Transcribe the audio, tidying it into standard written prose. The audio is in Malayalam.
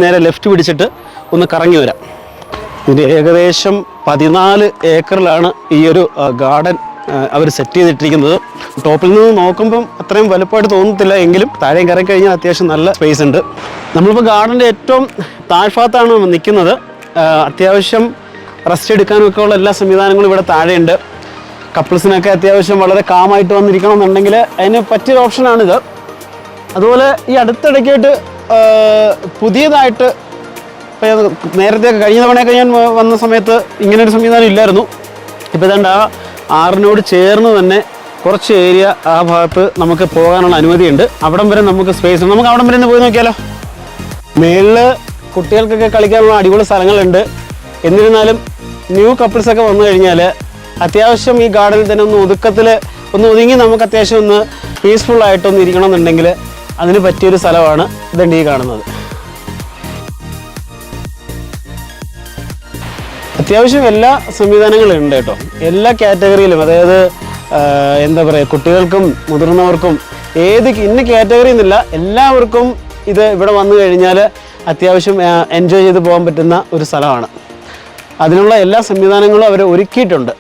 നേരെ ലെഫ്റ്റ് പിടിച്ചിട്ട് ഒന്ന് കറങ്ങി വരാം. ഇത് ഏകദേശം 14 ഏക്കറിലാണ് ഈ ഒരു ഗാർഡൻ അവർ സെറ്റ് ചെയ്തിട്ടിരിക്കുന്നത്. ടോപ്പിൽ നിന്ന് നോക്കുമ്പം അത്രയും വലുപ്പമായിട്ട് തോന്നത്തില്ല, എങ്കിലും താഴെയും കയറി കഴിഞ്ഞാൽ അത്യാവശ്യം നല്ല സ്പേസ് ഉണ്ട്. നമ്മളിപ്പോൾ ഗാർഡൻ്റെ ഏറ്റവും താഴ്ഭാഗത്താണ് നിൽക്കുന്നത്. അത്യാവശ്യം റെസ്റ്റ് എടുക്കാനൊക്കെ ഉള്ള എല്ലാ സംവിധാനങ്ങളും ഇവിടെ താഴെയുണ്ട്. കപ്പിൾസിനൊക്കെ അത്യാവശ്യം വളരെ കാമായിട്ട് വന്നിരിക്കണം എന്നുണ്ടെങ്കിൽ അതിന് പറ്റിയൊരു ഓപ്ഷനാണിത്. അതുപോലെ ഈ അടുത്തിടയ്ക്കായിട്ട് പുതിയതായിട്ട് നേരത്തെ കഴിഞ്ഞ തവണയൊക്കെ ഞാൻ വന്ന സമയത്ത് ഇങ്ങനൊരു സംവിധാനം ഇല്ലായിരുന്നു. ഇപ്പോൾ ഇതാണ്ട് ആ ആറിനോട് ചേർന്ന് തന്നെ കുറച്ച് ഏരിയ ആ ഭാഗത്ത് നമുക്ക് പോകാനുള്ള അനുമതിയുണ്ട്. അവിടം വരെ നമുക്ക് സ്പേസ് ഉണ്ട്. നമുക്ക് അവിടം വരെ ഒന്ന് പോയി നോക്കിയാലോ. മേളിൽ കുട്ടികൾക്കൊക്കെ കളിക്കാനുള്ള അടിപൊളി സ്ഥലങ്ങളുണ്ട്. എന്നിരുന്നാലും ന്യൂ കപ്പിൾസൊക്കെ വന്നു കഴിഞ്ഞാൽ അത്യാവശ്യം ഈ ഗാർഡനിൽ തന്നെ ഒന്ന് ഒതുങ്ങി നമുക്ക് അത്യാവശ്യം ഒന്ന് പീസ്ഫുള്ളായിട്ടൊന്ന് ഇരിക്കണം എന്നുണ്ടെങ്കിൽ അതിന് പറ്റിയൊരു സ്ഥലമാണ് ഇതുണ്ട് ഈ കാണുന്നത്. അത്യാവശ്യം എല്ലാ സംവിധാനങ്ങളും ഉണ്ട് കേട്ടോ, എല്ലാ കാറ്റഗറിയിലും. അതായത് എന്താ പറയുക, കുട്ടികൾക്കും മുതിർന്നവർക്കും ഇന്ന കാറ്റഗറി എന്നില്ല, എല്ലാവർക്കും ഇത് ഇവിടെ വന്നു കഴിഞ്ഞാൽ അത്യാവശ്യം എൻജോയ് ചെയ്ത് പോകാൻ പറ്റുന്ന ഒരു സ്ഥലമാണ്. അതിനുള്ള എല്ലാ സംവിധാനങ്ങളും അവർ ഒരുക്കിയിട്ടുണ്ട്.